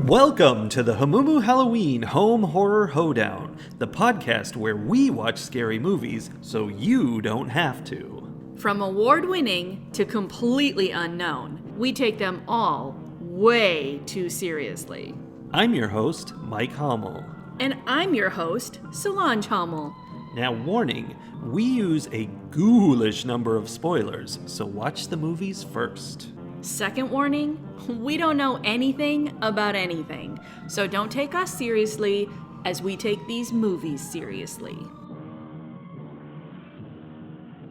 Welcome to the Hamumu Halloween Home Horror Hoedown, the podcast where we watch scary movies so you don't have to. From award-winning to completely unknown, we take them all way too seriously. I'm your host, Mike Hummel. And I'm your host, Solange Hummel. Now, warning, we use a ghoulish number of spoilers, so watch the movies first. Second warning, we don't know anything about anything, so don't take us seriously as we take these movies seriously.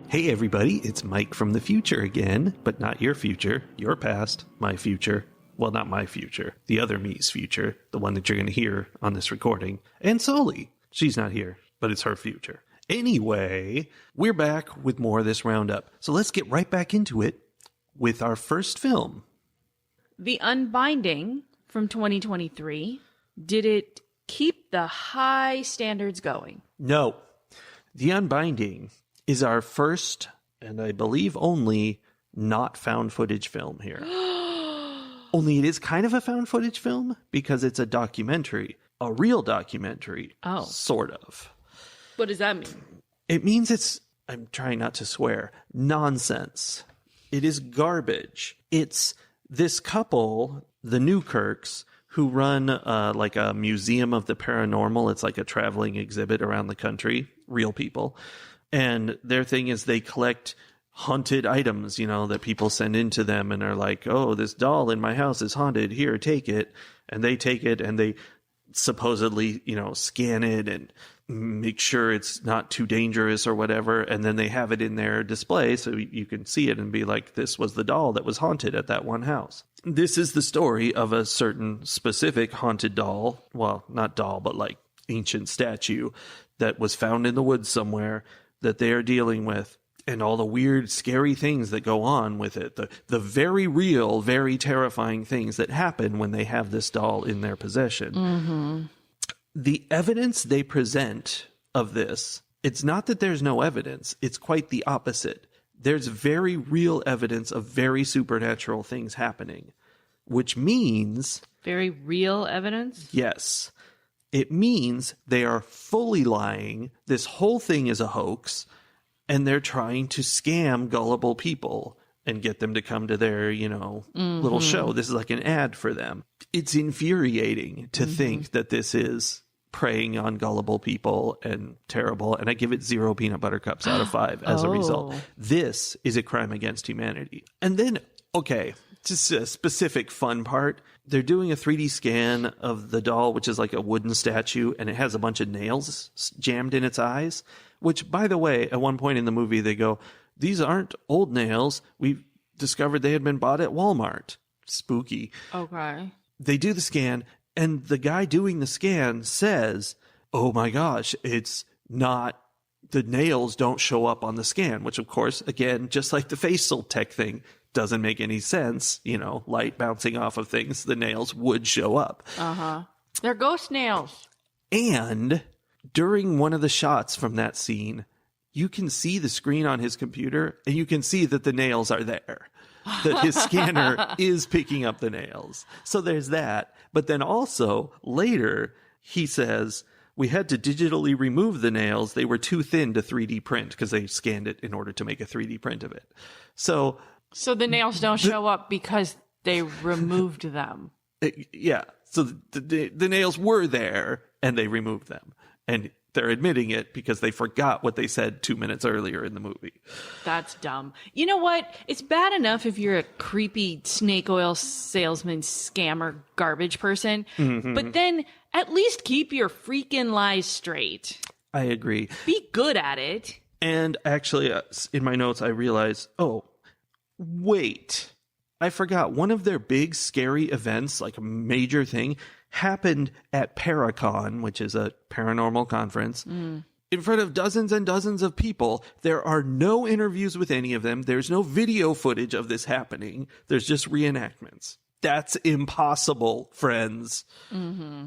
Hey everybody, it's Mike from the future again, but not your future, your past, my future. Well, not my future, the other me's future, the one that you're going to hear on this recording. And Soli, she's not here, but it's her future. Anyway, we're back with more of this roundup, so let's get right back into it with our first film. The Unbinding from 2023. Did it keep the high standards going? No. The Unbinding is our first, and I believe only, not found footage film here. Only it is kind of a found footage film because it's a documentary. A real documentary. Oh. Sort of. What does that mean? It means it's, I'm trying not to swear, nonsense. It is garbage. It's this couple, the Newkirks, who run like a museum of the paranormal. It's like a traveling exhibit around the country. Real people. And their thing is they collect haunted items, you know, that people send in to them and are like, oh, this doll in my house is haunted. Here, take it. And they take it and they supposedly, you know, scan it and make sure it's not too dangerous or whatever. And then they have it in their display so you can see it and be like, this was the doll that was haunted at that one house. This is the story of a certain specific haunted doll. Well, not doll, but like ancient statue that was found in the woods somewhere that they are dealing with. And all the weird, scary things that go on with it. The very real, very terrifying things that happen when they have this doll in their possession. Mm-hmm. The evidence they present of this, it's not that there's no evidence. It's quite the opposite. There's very real evidence of very supernatural things happening, which means... Very real evidence? Yes. It means they are fully lying. This whole thing is a hoax. And they're trying to scam gullible people and get them to come to their, you know, little show. This is like an ad for them. It's infuriating to think that this is preying on gullible people and terrible. And I give it 0 peanut butter cups out of 5 as a result. This is a crime against humanity. And then, okay, just a specific fun part. They're doing a 3D scan of the doll, which is like a wooden statue, and it has a bunch of nails jammed in its eyes. Which, by the way, at one point in the movie, they go, these aren't old nails. We've discovered they had been bought at Walmart. Spooky. Okay. They do the scan, and the guy doing the scan says, oh my gosh, it's not, the nails don't show up on the scan. Which, of course, again, just like the facial tech thing, doesn't make any sense. You know, light bouncing off of things, the nails would show up. Uh-huh. They're ghost nails. And... during one of the shots from that scene, you can see the screen on his computer and you can see that the nails are there, that his scanner is picking up the nails. So there's that. But then also later he says, we had to digitally remove the nails. They were too thin to 3D print because they scanned it in order to make a 3D print of it. So the nails don't show up because they removed them. Yeah. So the nails were there and they removed them. And they're admitting it because they forgot what they said 2 minutes earlier in the movie. That's dumb. You know what? It's bad enough if you're a creepy snake oil salesman, scammer, garbage person. Mm-hmm. But then at least keep your freaking lies straight. I agree. Be good at it. And actually, in my notes, I realized, oh, wait. I forgot. One of their big scary events, like a major thing, happened at Paracon, which is a paranormal conference, in front of dozens and dozens of people. There are no interviews with any of them. There's no video footage of this happening. There's just reenactments. That's impossible, friends. Mm-hmm.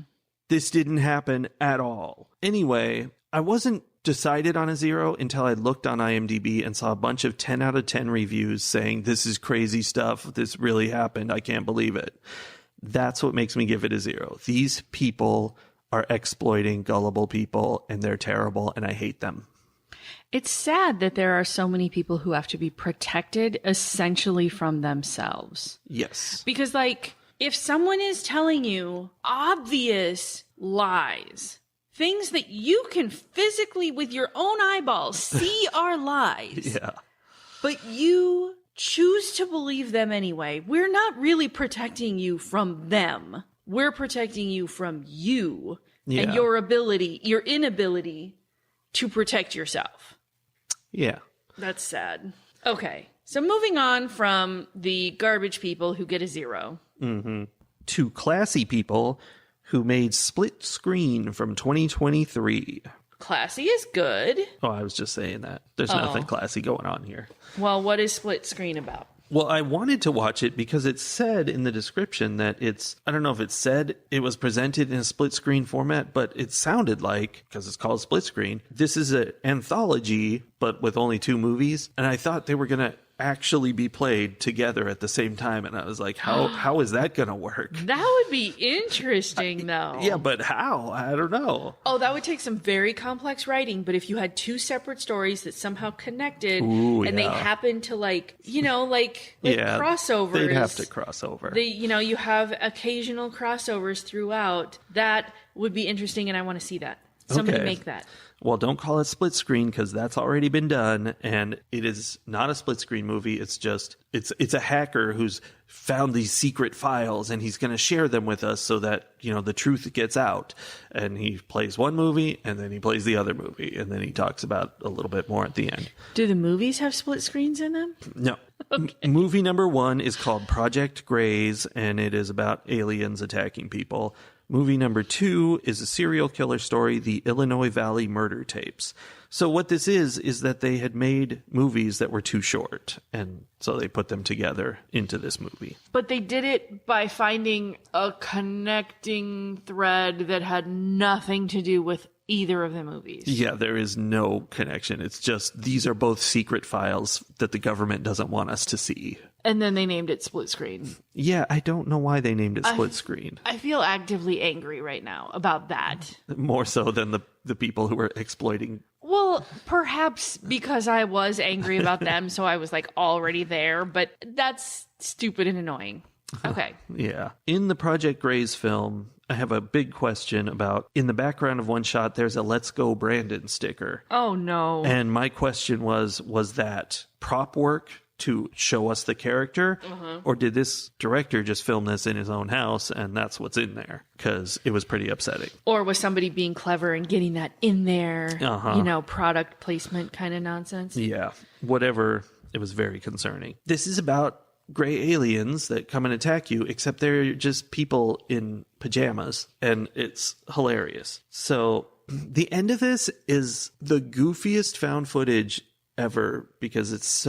This didn't happen at all. Anyway, I wasn't decided on a 0 until I looked on IMDb and saw a bunch of 10 out of 10 reviews saying, this is crazy stuff. This really happened. I can't believe it. That's what makes me give it a 0. These people are exploiting gullible people, and they're terrible, and I hate them. It's sad that there are so many people who have to be protected essentially from themselves. Yes. Because, like, if someone is telling you obvious lies, things that you can physically, with your own eyeballs, see are lies, Yeah. but you choose to believe them anyway, we're not really protecting you from them. We're protecting you from you and your inability to protect yourself. Yeah. That's sad. Okay. So moving on from the garbage people who get a 0. To classy people who made Split Screen from 2023. Classy is good. Oh, I was just saying that. There's nothing classy going on here. Well, what is Split Screen about? Well, I wanted to watch it because it said in the description that I don't know if it said it was presented in a split screen format, but it sounded like, because it's called Split Screen, this is an anthology, but with only 2 movies. And I thought they were going to actually be played together at the same time. And I was like, how is that going to work? That would be interesting, though. Yeah, but how? I don't know. Oh, that would take some very complex writing. But if you had 2 separate stories that somehow connected and they happened to like crossovers. They'd have to cross over. You have occasional crossovers throughout. That would be interesting, and I want to see that. Somebody make that. Well, don't call it Split Screen because that's already been done, and it is not a split screen movie. It's just it's a hacker who's found these secret files, and he's going to share them with us so that the truth gets out. And he plays one movie, and then he plays the other movie, and then he talks about a little bit more at the end. Do the movies have split screens in them? No. Okay. Movie number 1 is called Project Grays, and it is about aliens attacking people. Movie number 2 is a serial killer story, The Illinois Valley Murder Tapes. So what this is that they had made movies that were too short, and so they put them together into this movie. But they did it by finding a connecting thread that had nothing to do with either of the movies. Yeah, there is no connection. It's just these are both secret files that the government doesn't want us to see. And then they named it Split Screen. Yeah, I don't know why they named it Split Screen. I feel actively angry right now about that. More so than the people who were exploiting. Well, perhaps because I was angry about them, so I was like already there, but that's stupid and annoying. Okay. Yeah. In the Project Grays film, I have a big question about, in the background of one shot, there's a Let's Go Brandon sticker. Oh, no. And my question was that prop work to show us the character? Or did this director just film this in his own house and that's what's in there? Because it was pretty upsetting. Or was somebody being clever and getting that in there, product placement kind of nonsense? Yeah. Whatever. It was very concerning. This is about gray aliens that come and attack you, except they're just people in pajamas, and it's hilarious. So the end of this is the goofiest found footage ever because it's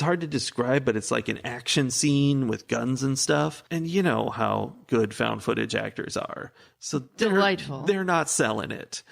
hard to describe, but it's like an action scene with guns and stuff. And you know how good found footage actors are. So delightful. They're not selling it.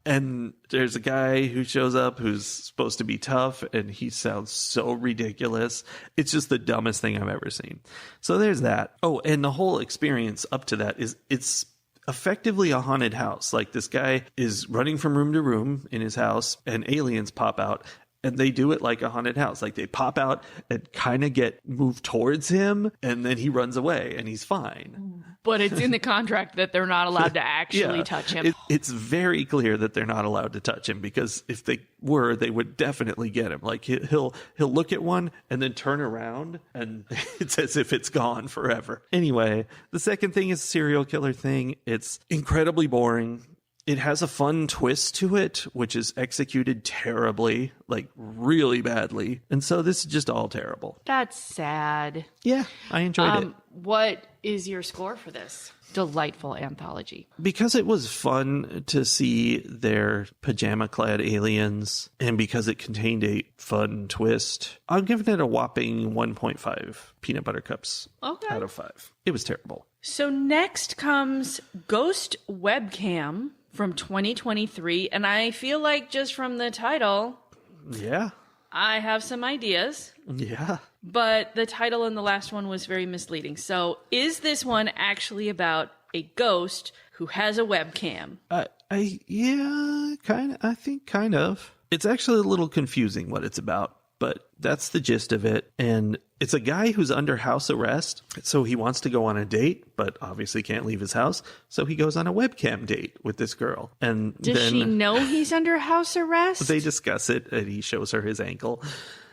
And there's a guy who shows up who's supposed to be tough, and he sounds so ridiculous. It's just the dumbest thing I've ever seen. So there's that. Oh, and the whole experience up to that it's effectively a haunted house. Like, this guy is running from room to room in his house, and aliens pop out. And they do it like a haunted house. Like, they pop out and kind of move towards him, and then he runs away, and he's fine. But it's in the contract that they're not allowed to actually touch him. It's very clear that they're not allowed to touch him, because if they were, they would definitely get him. Like, he'll look at one and then turn around, and it's as if it's gone forever. Anyway, the second thing is a serial killer thing. It's incredibly boring. It has a fun twist to it, which is executed terribly, like really badly. And so this is just all terrible. That's sad. Yeah, I enjoyed it. What is your score for this delightful anthology? Because it was fun to see their pajama-clad aliens, and because it contained a fun twist, I'm giving it a whopping 1.5 peanut butter cups out of 5. It was terrible. So next comes Ghost Webcam from 2023, and I feel like just from the title, yeah, I have some ideas, Yeah. but the title in the last one was very misleading. So, is this one actually about a ghost who has a webcam? Yeah, kind of. I think kind of. It's actually a little confusing what it's about, but that's the gist of it. And it's a guy who's under house arrest. So he wants to go on a date, but obviously can't leave his house. So he goes on a webcam date with this girl. And Does then she know he's under house arrest? they discuss it and he shows her his ankle.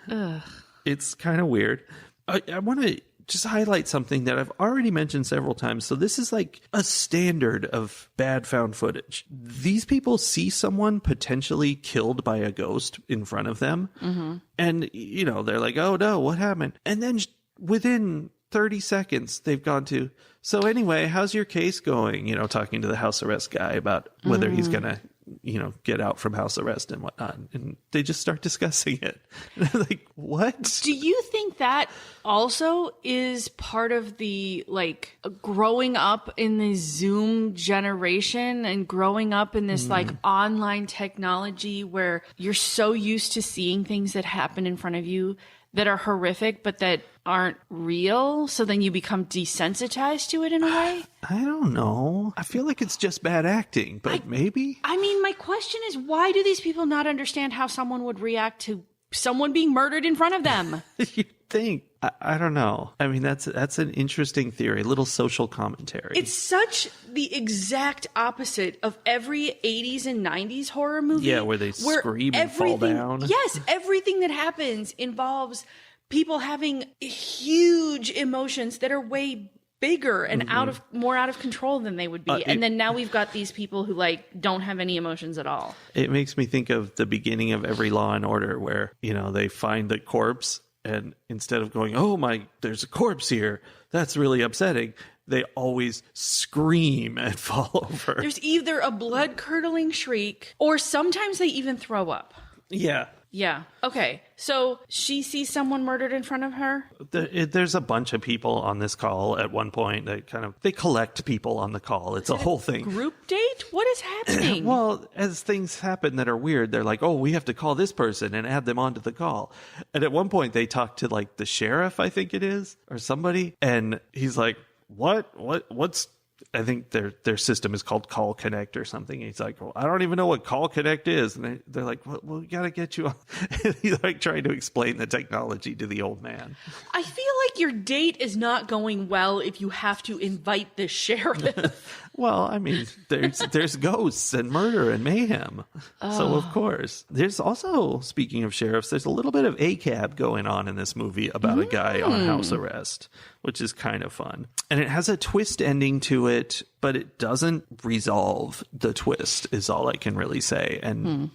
Ugh. It's kind of weird. I want to just highlight something that I've already mentioned several times. So this is like a standard of bad found footage. These people see someone potentially killed by a ghost in front of them. Mm-hmm. And, you know, they're like, oh no, what happened? And then within 30 seconds, they've gone to, so anyway, how's your case going? You know, talking to the house arrest guy about whether he's going to, you know, get out from house arrest and whatnot. And they just start discussing it. And I'm like, what? Do you think that also is part of the, like, growing up in the Zoom generation and growing up in this, like, online technology where you're so used to seeing things that happen in front of you that are horrific, but that aren't real? So then you become desensitized to it in a way? I don't know. I feel like it's just bad acting, but maybe. I mean, my question is, why do these people not understand how someone would react to someone being murdered in front of them? You'd think. I don't know. I mean, that's an interesting theory, a little social commentary. It's such the exact opposite of every 80s and 90s horror movie. Yeah, where they scream and fall down. Yes, everything that happens involves people having huge emotions that are way bigger and more out of control than they would be. And then now we've got these people who, like, don't have any emotions at all. It makes me think of the beginning of every Law and Order where, you know, they find the corpse and instead of going, oh my, there's a corpse here, that's really upsetting, they always scream and fall over. There's either a blood-curdling shriek or sometimes they even throw up. Yeah. Yeah. Okay. So she sees someone murdered in front of her. There's a bunch of people on this call at one point. They collect people on the call. It's a whole thing. Group date? What is happening? Well, as things happen that are weird, they're like, oh, we have to call this person and add them onto the call. And at one point they talk to, like, the sheriff, I think it is, or somebody. And he's like, what's I think their system is called Call Connect or something. He's like, well, I don't even know what Call Connect is. And they're like, well, we got to get you on. And he's like trying to explain the technology to the old man. I feel like your date is not going well if you have to invite the sheriff. Well, I mean, there's ghosts and murder and mayhem. So, of course. There's also, speaking of sheriffs, there's a little bit of ACAB going on in this movie about a guy on house arrest, which is kind of fun. And it has a twist ending to it, but it doesn't resolve the twist, is all I can really say. And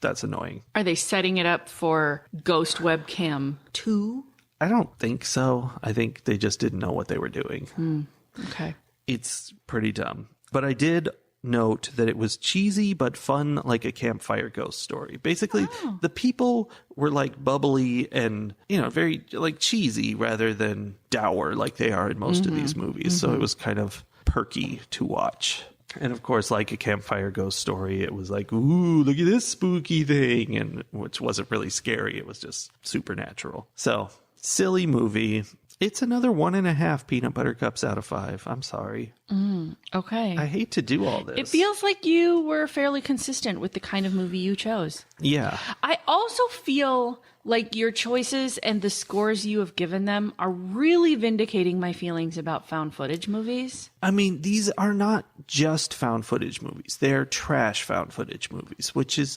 that's annoying. Are they setting it up for Ghost Webcam 2? I don't think so. I think they just didn't know what they were doing. Okay. It's pretty dumb. But I did note that it was cheesy but fun, like a campfire ghost story. Basically, the people were like bubbly and, you know, very like cheesy rather than dour like they are in most of these movies. So it was kind of perky to watch. And of course, like a campfire ghost story, it was like, ooh, look at this spooky thing, and which wasn't really scary. It was just supernatural. So, silly movie. It's another 1.5 peanut butter cups out of 5. I'm sorry. Okay. I hate to do all this. It feels like you were fairly consistent with the kind of movie you chose. Yeah. I also feel like your choices and the scores you have given them are really vindicating my feelings about found footage movies. I mean, these are not just found footage movies. They're trash found footage movies, which is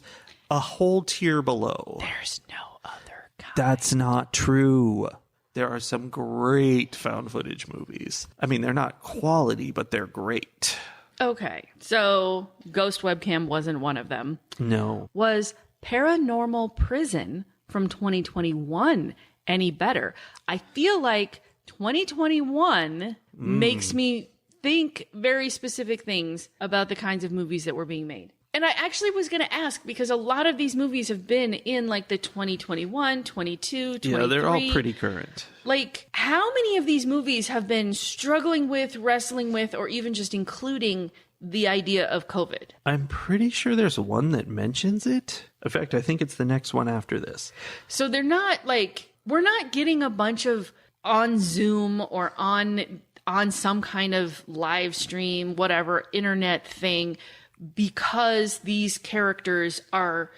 a whole tier below. There's no other kind. That's not true. There are some great found footage movies. I mean, they're not quality, but they're great. Okay, so Ghost Webcam wasn't one of them. No. Was Paranormal Prison from 2021 any better? I feel like 2021 makes me think very specific things about the kinds of movies that were being made. And I actually was going to ask, because a lot of these movies have been in like the 2021, 22, 23. Yeah, they're all pretty current. Like, how many of these movies have been struggling with, wrestling with, or even just including the idea of COVID. I'm pretty sure there's one that mentions it. In fact, I think it's the next one after this. So they're not like, we're not getting a bunch of on Zoom or on some kind of live stream, whatever, internet thing, because these characters are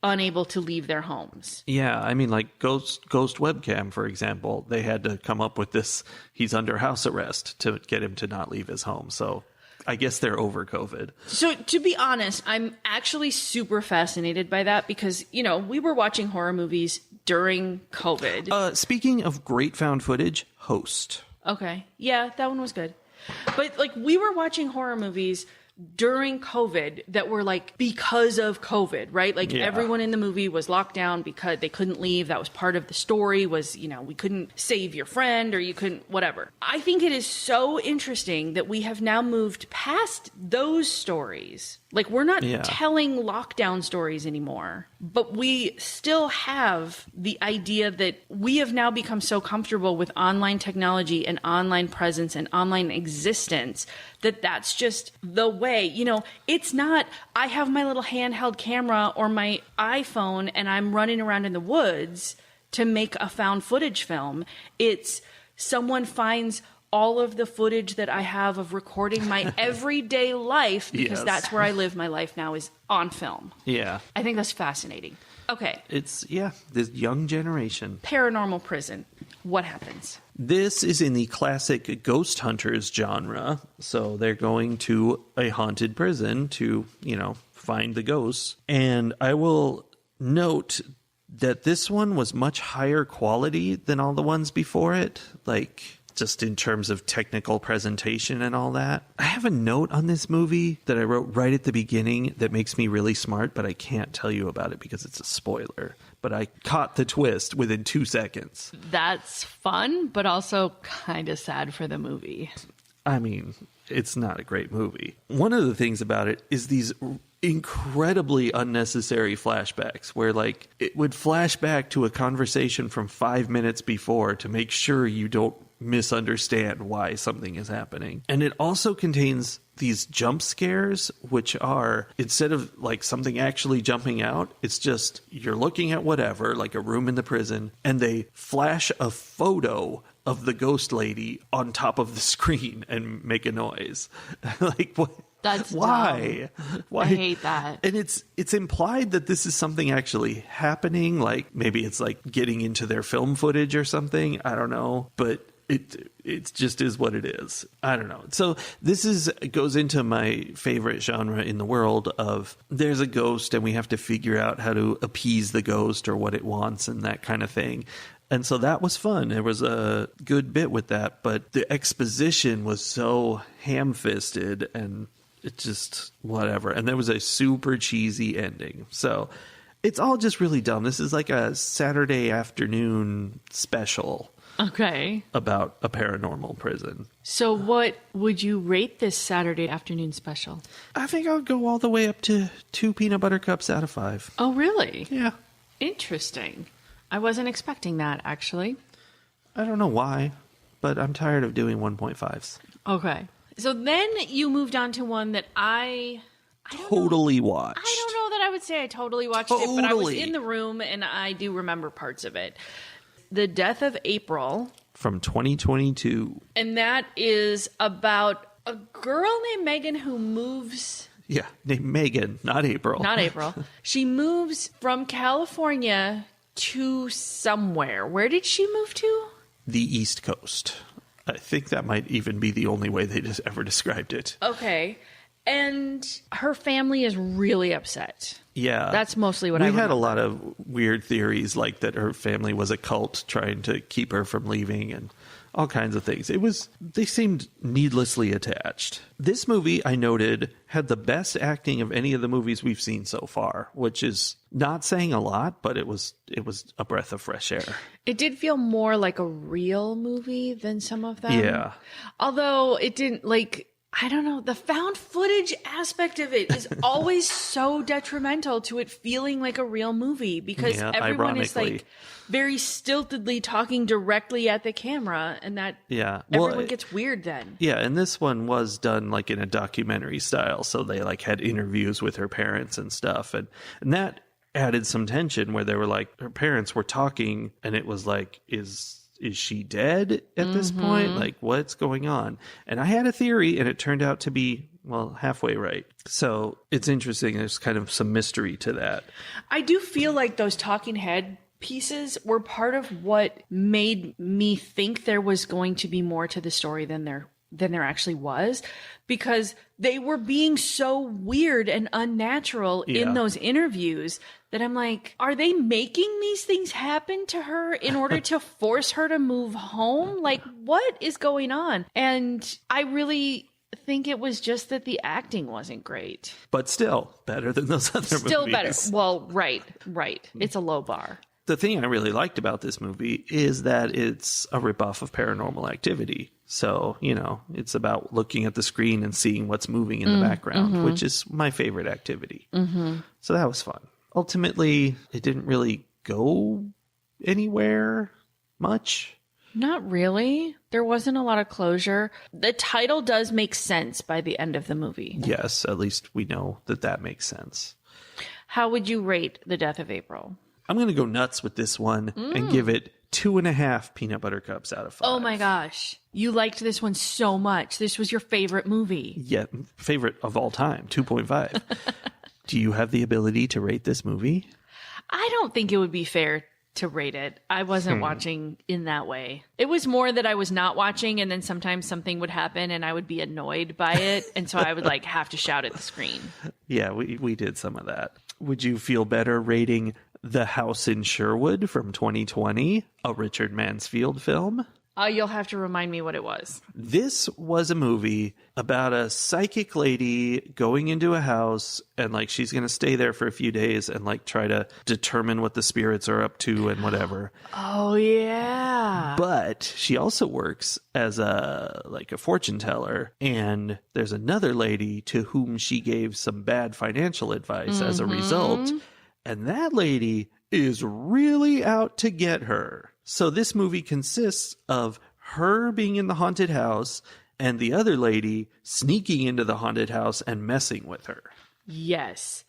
unable to leave their homes. Yeah, I mean, like Ghost Webcam, for example, they had to come up with this, he's under house arrest to get him to not leave his home. So I guess they're over COVID. So to be honest, I'm actually super fascinated by that because, you know, we were watching horror movies during COVID. Speaking of great found footage, Host. Okay. Yeah, that one was good. But like we were watching horror movies during COVID that were like because of COVID, right? Like everyone in the movie was locked down because they couldn't leave. That was part of the story was, you know, we couldn't save your friend or you couldn't whatever. I think it is so interesting that we have now moved past those stories. Like we're not telling lockdown stories anymore, but we still have the idea that we have now become so comfortable with online technology and online presence and online existence that that's just the way, you know, it's not, I have my little handheld camera or my iPhone and I'm running around in the woods to make a found footage film. It's someone finds all of the footage that I have of recording my everyday life because that's where I live my life now is on film. Yeah. I think that's fascinating. Okay. It's, this young generation. Paranormal prison. What happens? This is in the classic ghost hunters genre. So they're going to a haunted prison to, you know, find the ghosts. And I will note that this one was much higher quality than all the ones before it. Like, just in terms of technical presentation and all that. I have a note on this movie that I wrote right at the beginning that makes me really smart, but I can't tell you about it because it's a spoiler. But I caught the twist within 2 seconds. That's fun, but also kind of sad for the movie. I mean, it's not a great movie. One of the things about it is these incredibly unnecessary flashbacks where like it would flash back to a conversation from 5 minutes before to make sure you don't misunderstand why something is happening. And it also contains these jump scares, which are, instead of like something actually jumping out, it's just you're looking at whatever, like a room in the prison, and they flash a photo of the ghost lady on top of the screen and make a noise. Like, what? That's why? dumb. Why? I hate that. And it's implied that this is something actually happening. Like maybe it's like getting into their film footage or something. I don't know, but it just is what it is. I don't know. So this goes into my favorite genre in the world of there's a ghost and we have to figure out how to appease the ghost or what it wants and that kind of thing. And so that was fun. There was a good bit with that, but the exposition was so ham-fisted and it just whatever. And there was a super cheesy ending. So it's all just really dumb. This is like a Saturday afternoon special. Okay. About a paranormal prison. So what would you rate this Saturday afternoon special? I think I would go all the way up to 2 peanut butter cups out of 5. Oh, really? Yeah. Interesting. I wasn't expecting that, actually. I don't know why, but I'm tired of doing 1.5s. Okay. So then you moved on to one that I totally watched. I don't know that I would say I totally watched it, but I was in the room and I do remember parts of it. The Death of April. From 2022. And that is about a girl named Megan who moves... Yeah, named Megan, not April. Not April. She moves from California to somewhere. Where did she move to? The East Coast. I think that might even be the only way they just ever described it. Okay. And her family is really upset. Yeah. That's mostly what I remember. We had a lot of weird theories, like that her family was a cult trying to keep her from leaving and all kinds of things. They seemed needlessly attached. This movie, I noted, had the best acting of any of the movies we've seen so far, which is not saying a lot, but it was a breath of fresh air. It did feel more like a real movie than some of them. Yeah. Although it didn't, like... I don't know. The found footage aspect of it is always so detrimental to it feeling like a real movie because everyone is like very stiltedly talking directly at the camera, and that everyone gets weird then. Yeah, and this one was done like in a documentary style, so they like had interviews with her parents and stuff, and that added some tension where they were like, her parents were talking, and it was like, is she dead at this point? Like, what's going on? And I had a theory, and it turned out to be, well, halfway right. So it's interesting. There's kind of some mystery to that. I do feel like those talking head pieces were part of what made me think there was going to be more to the story than there actually was, because they were being so weird and unnatural in those interviews that I'm like, are they making these things happen to her in order to force her to move home? Like, what is going on? And I really think it was just that the acting wasn't great. But still better than those other movies. Still better. Well, right. It's a low bar. The thing I really liked about this movie is that it's a ripoff of Paranormal Activity. So, you know, it's about looking at the screen and seeing what's moving in the background, which is my favorite activity. So that was fun. Ultimately, it didn't really go anywhere much. Not really. There wasn't a lot of closure. The title does make sense by the end of the movie. Yes, at least we know that makes sense. How would you rate The Death of April? I'm going to go nuts with this one and give it 2.5 peanut butter cups out of 5. Oh my gosh. You liked this one so much. This was your favorite movie. Yeah, favorite of all time, 2.5. Do you have the ability to rate this movie? I don't think it would be fair to rate it. I wasn't watching in that way. It was more that I was not watching, and then sometimes something would happen and I would be annoyed by it. And so I would like have to shout at the screen. Yeah, we did some of that. Would you feel better rating The House in Sherwood from 2020, a Richard Mansfield film? You'll have to remind me what it was. This was a movie about a psychic lady going into a house and like she's going to stay there for a few days and like try to determine what the spirits are up to and whatever. Oh yeah. But she also works as a fortune teller, and there's another lady to whom she gave some bad financial advice as a result, and that lady is really out to get her. So this movie consists of her being in the haunted house and the other lady sneaking into the haunted house and messing with her. Yes.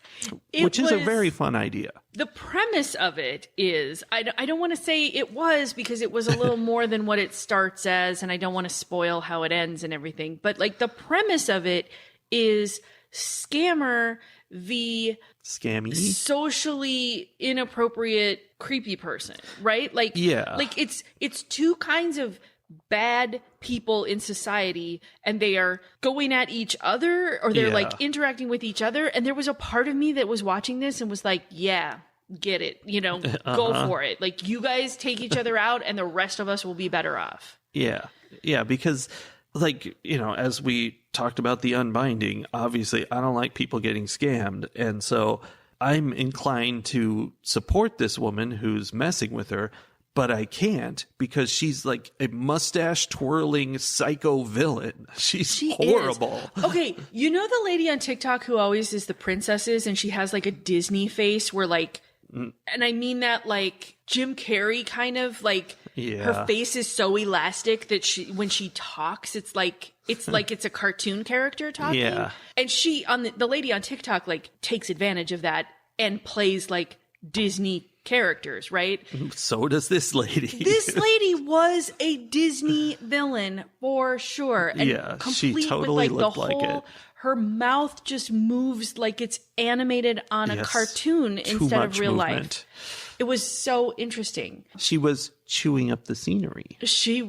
Which is a very fun idea. The premise of it is, I don't want to say it was, because it was a little more than what it starts as, and I don't want to spoil how it ends and everything. But like the premise of it is Scammer, the scammy, socially inappropriate, creepy person, right? Like, yeah, like it's two kinds of bad people in society, and they are going at each other, or they're like interacting with each other. And there was a part of me that was watching this and was like, yeah, get it, you know, go for it. Like, you guys take each other out and the rest of us will be better off. Yeah. Yeah. Because like, you know, as we talked about The Unbinding, obviously I don't like people getting scammed. And so I'm inclined to support this woman who's messing with her, but I can't because she's like a mustache twirling psycho villain. She horrible. Okay, you know the lady on TikTok who always is the princesses, and she has like a Disney face where like, and I mean that like Jim Carrey kind of like, her face is so elastic that when she talks, it's like it's a cartoon character talking. Yeah. And she the lady on TikTok like takes advantage of that and plays like Disney characters, right? So does this lady. This lady was a Disney villain for sure. And yeah, she totally looked like it. Her mouth just moves like it's animated on a cartoon instead of real life. It was so interesting. She was chewing up the scenery. She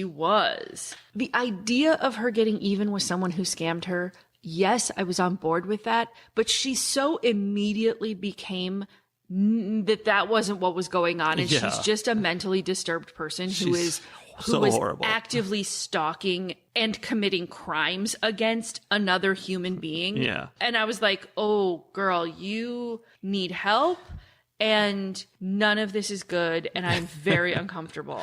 was. The idea of her getting even with someone who scammed her, yes, I was on board with that, but she so immediately became that wasn't what was going on, and she's just a mentally disturbed person who was horrible, actively stalking and committing crimes against another human being. Yeah. And I was like, oh girl, you need help, and none of this is good, and I'm very uncomfortable.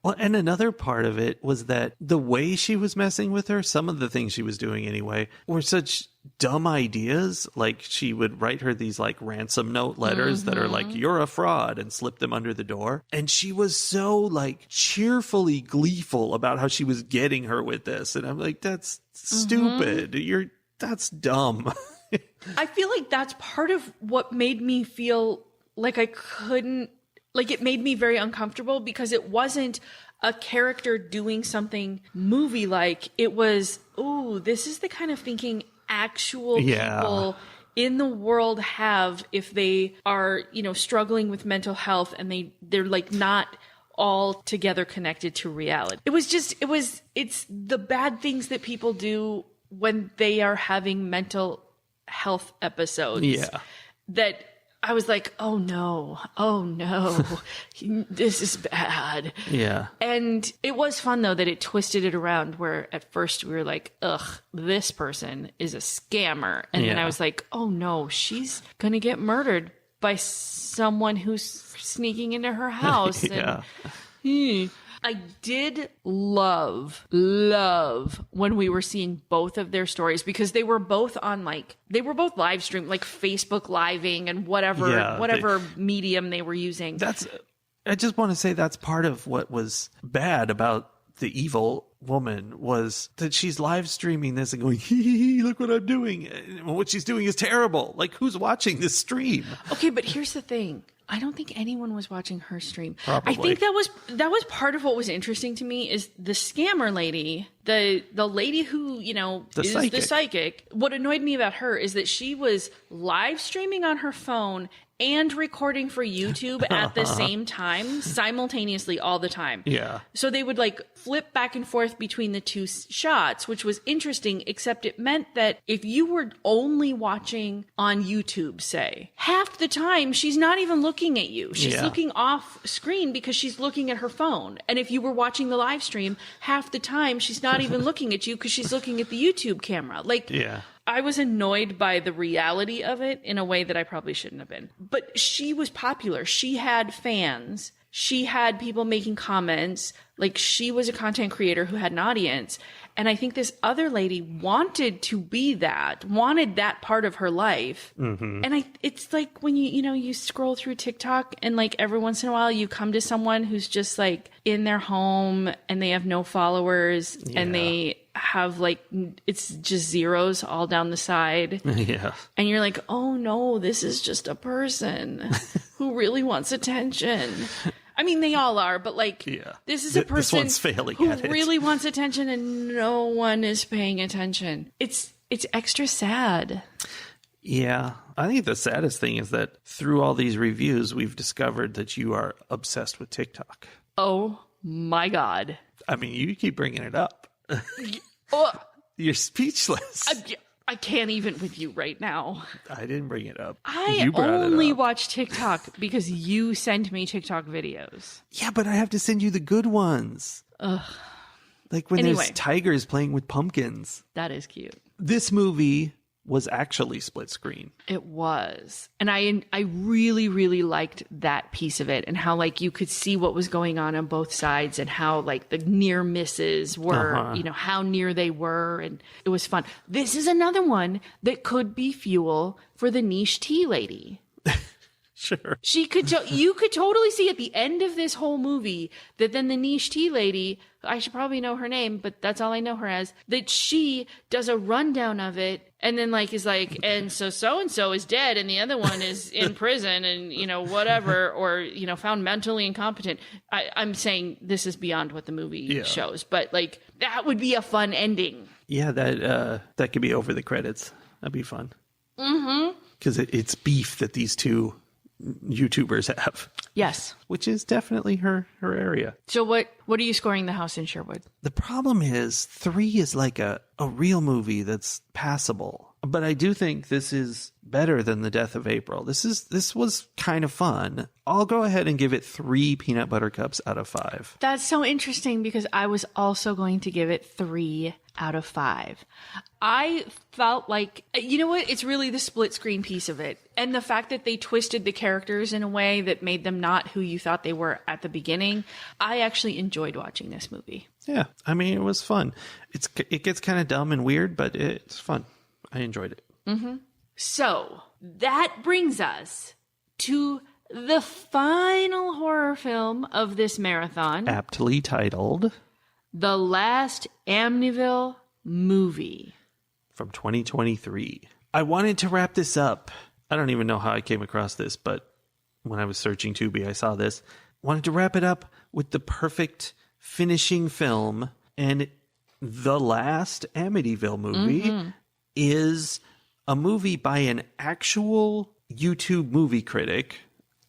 Well, and another part of it was that the way she was messing with her, some of the things she was doing anyway, were such dumb ideas. Like she would write her these like ransom note letters that are like, you're a fraud, and slip them under the door. And she was so like cheerfully gleeful about how she was getting her with this. And I'm like, that's stupid. That's dumb. I feel like that's part of what made me feel like I couldn't, like it made me very uncomfortable, because it wasn't a character doing something movie-like. It was, ooh, this is the kind of thinking actual people in the world have if they are, you know, struggling with mental health, and they're like not all together connected to reality. It's the bad things that people do when they are having mental health episodes. Yeah. That I was like, oh no, this is bad. Yeah. And it was fun though that it twisted it around, where at first we were like, ugh, this person is a scammer. And then I was like, oh no, she's going to get murdered by someone who's sneaking into her house. Yeah. And, I did love when we were seeing both of their stories, because they were both live stream, like Facebook living and whatever medium they were using. I just want to say that's part of what was bad about the evil woman, was that she's live streaming this and going, hee, look what I'm doing. And what she's doing is terrible. Like, who's watching this stream? Okay, but here's the thing. I don't think anyone was watching her stream. Probably. I think that was part of what was interesting to me, is the scammer lady, the lady who, you know, is the psychic. What annoyed me about her is that she was live streaming on her phone and recording for YouTube at the same time, simultaneously all the time. Yeah. So they would like flip back and forth between the two shots, which was interesting, except it meant that if you were only watching on YouTube, say, half the time she's not even looking at you. She's looking off screen because she's looking at her phone. And if you were watching the live stream, half the time she's not even looking at you because she's looking at the YouTube camera. Like, I was annoyed by the reality of it in a way that I probably shouldn't have been. But she was popular. She had fans. She had people making comments. Like, she was a content creator who had an audience. And I think this other lady wanted to be that, wanted that part of her life. Mm-hmm. And it's like when you scroll through TikTok, and like every once in a while you come to someone who's just like in their home and they have no followers and they have like, it's just zeros all down the side. Yeah. And you're like, oh no, this is just a person who really wants attention. I mean, they all are, but like, this is a person this one's failing who at it. really wants attention, and no one is paying attention. It's extra sad. Yeah. I think the saddest thing is that through all these reviews, we've discovered that you are obsessed with TikTok. Oh my God. I mean, you keep bringing it up. You're speechless. I can't even with you right now. I didn't bring it up. I only watch TikTok because you send me TikTok videos. Yeah, but I have to send you the good ones. Ugh. Like when there's tigers playing with pumpkins. That is cute. This movie was actually split screen. It was. And I really, really liked that piece of it, and how like you could see what was going on both sides, and how like the near misses were, you know, how near they were. And it was fun. This is another one that could be fuel for the niche tea lady. Sure. She could, you could totally see at the end of this whole movie that then the niche tea lady, I should probably know her name, but that's all I know her as, that she does a rundown of it and then like is like, and so-and-so is dead and the other one is in prison and, you know, whatever, or, you know, found mentally incompetent. I'm saying this is beyond what the movie shows, but like that would be a fun ending. Yeah, that could be over the credits. That'd be fun. Mm-hmm. Because it's beef that these two YouTubers have. Yes. Which is definitely her area. So what are you scoring The House in Sherwood? The problem is 3 is like a real movie that's passable. But I do think this is better than The Death of April. This was kind of fun. I'll go ahead and give it 3 peanut butter cups out of 5. That's so interesting because I was also going to give it 3 out of 5. I felt like, you know what? It's really the split screen piece of it. And the fact that they twisted the characters in a way that made them not who you thought they were at the beginning. I actually enjoyed watching this movie. Yeah, I mean, it was fun. It gets kind of dumb and weird, but it's fun. I enjoyed it. Mm-hmm. So that brings us to the final horror film of this marathon. Aptly titled The Last Amityville Movie. From 2023. I wanted to wrap this up. I don't even know how I came across this, but when I was searching Tubi, I saw this. Wanted to wrap it up with the perfect finishing film. And The Last Amityville Movie is a movie by an actual YouTube movie critic.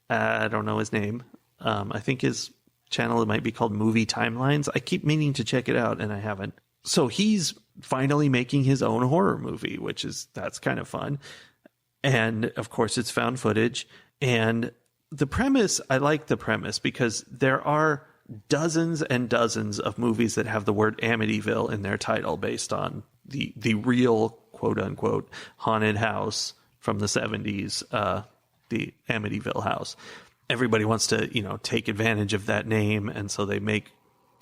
I don't know his name. I think his channel might be called Movie Timelines. I keep meaning to check it out, and I haven't. So he's finally making his own horror movie, that's kind of fun. And of course, it's found footage. And the premise, I like the premise because there are dozens and dozens of movies that have the word Amityville in their title based on the real quote unquote haunted house from the 70s, the Amityville house. Everybody wants to, take advantage of that name. And so they make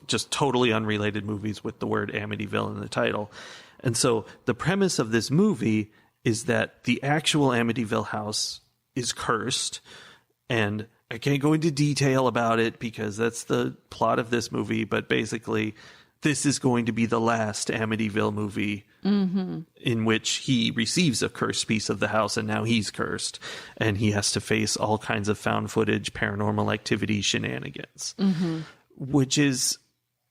just totally unrelated movies with the word Amityville in the title. And so the premise of this movie is that the actual Amityville house is cursed. And I can't go into detail about it because that's the plot of this movie. But basically, this is going to be the last Amityville movie in which he receives a cursed piece of the house, and now he's cursed. And he has to face all kinds of found footage, paranormal activity shenanigans, which is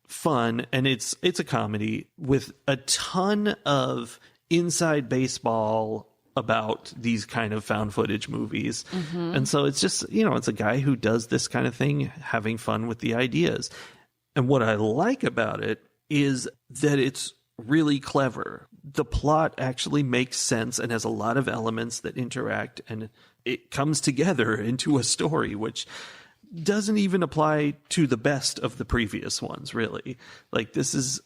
fun. And it's a comedy with a ton of inside baseball about these kind of found footage movies. And so it's just, it's a guy who does this kind of thing, having fun with the ideas. And what I like about it is that it's really clever. The plot actually makes sense and has a lot of elements that interact, and it comes together into a story, which doesn't even apply to the best of the previous ones, really. Like, this is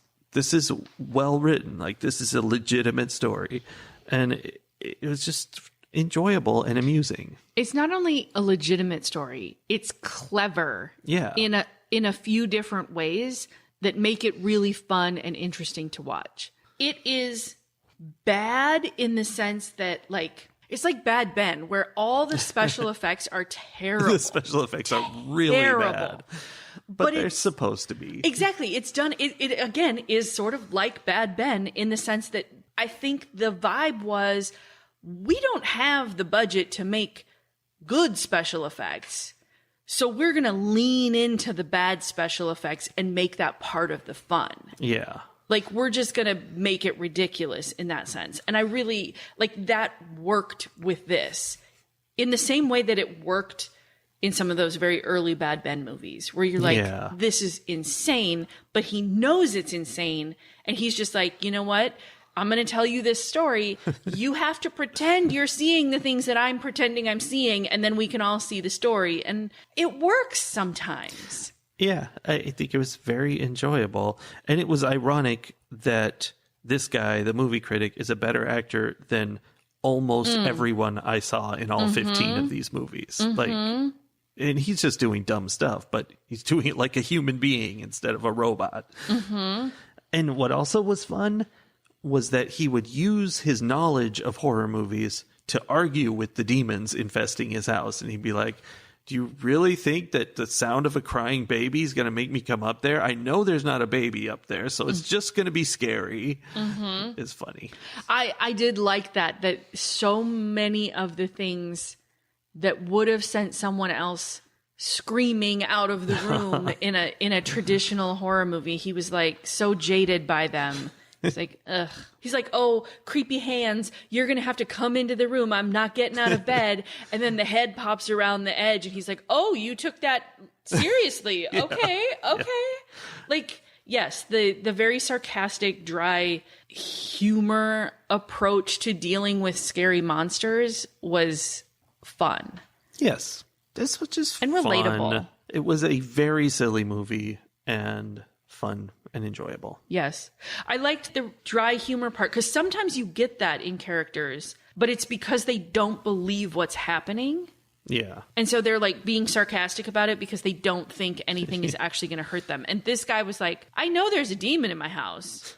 well written. Like, this is a legitimate story. And it was just enjoyable and amusing. It's not only a legitimate story, it's clever. Yeah. In a few different ways that make it really fun and interesting to watch. It is bad in the sense that, it's like Bad Ben, where all the special effects are terrible. The special effects are really bad. But they're supposed to be. Exactly. It's done. It again is sort of like Bad Ben in the sense that I think the vibe was, we don't have the budget to make good special effects. So we're going to lean into the bad special effects and make that part of the fun. Yeah. Like, we're just going to make it ridiculous in that sense. And I really, that worked with this in the same way that it worked in some of those very early Bad Ben movies where you're like, This is insane, but he knows it's insane. And he's just like, you know what? I'm going to tell you this story. You have to pretend you're seeing the things that I'm pretending I'm seeing, and then we can all see the story. And it works sometimes. Yeah, I think it was very enjoyable. And it was ironic that this guy, the movie critic, is a better actor than almost everyone I saw in all 15 of these movies. And he's just doing dumb stuff, but he's doing it like a human being instead of a robot. And what also was fun was that he would use his knowledge of horror movies to argue with the demons infesting his house. And he'd be like, do you really think that the sound of a crying baby is going to make me come up there? I know there's not a baby up there, so it's just going to be scary. It's funny. I did like that so many of the things that would have sent someone else screaming out of the room in a traditional horror movie, he was like so jaded by them. He's like, ugh. He's like, oh, creepy hands. You're going to have to come into the room. I'm not getting out of bed. And then the head pops around the edge and he's like, oh, you took that seriously. Okay. Like, yes, the very sarcastic, dry humor approach to dealing with scary monsters was fun. Yes. This was just and relatable. Fun. It was a very silly movie and fun and enjoyable. Yes. I liked the dry humor part because sometimes you get that in characters, but it's because they don't believe what's happening. Yeah. And so they're like being sarcastic about it because they don't think anything is actually going to hurt them. And this guy was like, I know there's a demon in my house.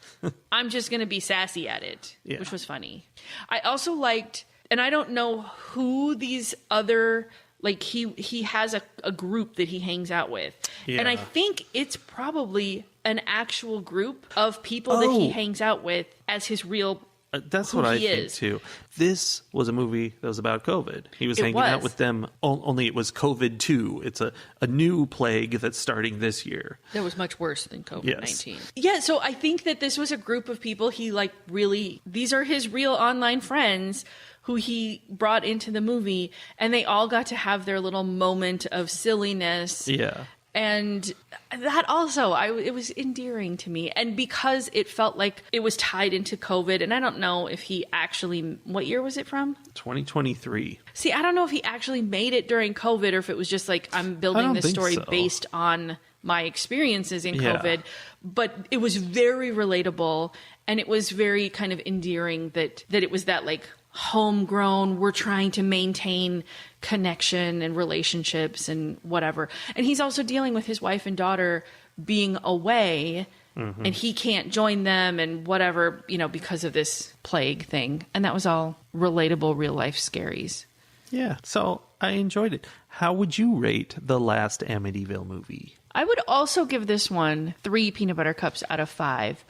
I'm just going to be sassy at it, which was funny. I also liked, and I don't know who these other, like he has a group that he hangs out with. Yeah. And I think it's probably an actual group of people that he hangs out with as his real that's what I think too. This was a movie that was about COVID. He was hanging out with them, only it was COVID-2. It's a new plague that's starting this year. That was much worse than COVID-19. Yes. Yeah, so I think that this was a group of people he like really, these are his real online friends who he brought into the movie, and they all got to have their little moment of silliness. Yeah. And that also, it was endearing to me. And because it felt like it was tied into COVID, and I don't know if he actually, what year was it from? 2023. See, I don't know if he actually made it during COVID or if it was just like, I'm building this story based on my experiences in COVID. But it was very relatable, and it was very kind of endearing that it was that like homegrown, we're trying to maintain connection and relationships and whatever. And he's also dealing with his wife and daughter being away, and he can't join them and whatever, because of this plague thing. And that was all relatable real life scaries. Yeah. So I enjoyed it. How would you rate the last Amityville movie? I would also give this one 3 peanut butter cups out of 5.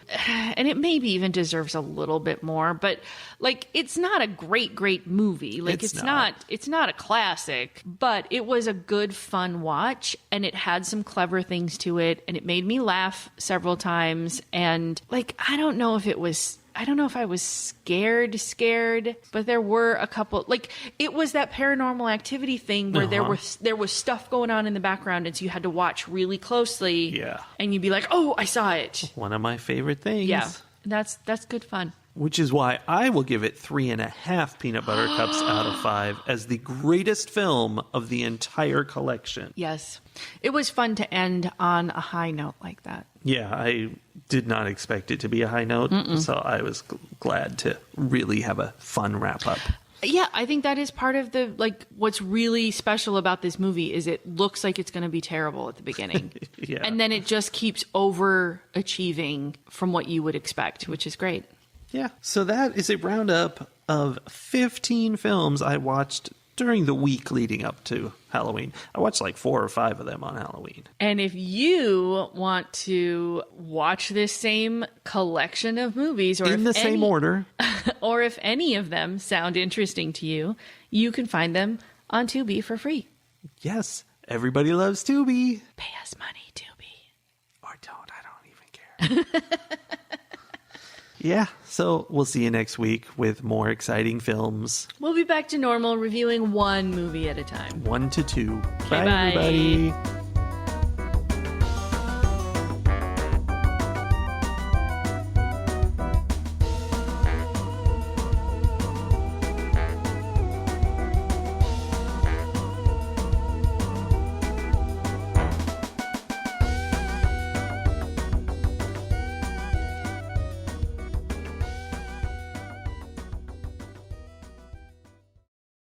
And it maybe even deserves a little bit more, but like, it's not a great movie. Like it's not a classic, but it was a good, fun watch, and it had some clever things to it, and it made me laugh several times. And like, I don't know if I was scared, but there were a couple, like, it was that Paranormal Activity thing where there was stuff going on in the background, and so you had to watch really closely. Yeah. And you'd be like, oh, I saw it. One of my favorite things. Yeah. That's good fun. Which is why I will give it 3.5 peanut butter cups out of 5 as the greatest film of the entire collection. Yes. It was fun to end on a high note like that. Yeah, I did not expect it to be a high note, so I was glad to really have a fun wrap up. Yeah, I think that is part of the, like, what's really special about this movie is it looks like it's going to be terrible at the beginning. Yeah. And then it just keeps overachieving from what you would expect, which is great. Yeah. So that is a roundup of 15 films I watched during the week leading up to Halloween. I watched like 4 or 5 of them on Halloween. And if you want to watch this same collection of movies, or in the same order, or if any of them sound interesting to you, you can find them on Tubi for free. Yes. Everybody loves Tubi. Pay us money, Tubi. Or don't. I don't even care. Yeah, so we'll see you next week with more exciting films. We'll be back to normal, reviewing 1 movie at a time. 1 to 2. Bye, everybody.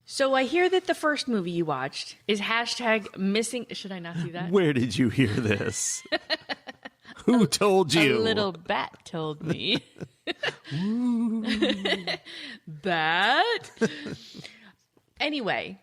So I hear that the first movie you watched is #missing. Should I not do that? Where did you hear this? Who told you? A little bat told me. Bat? Anyway,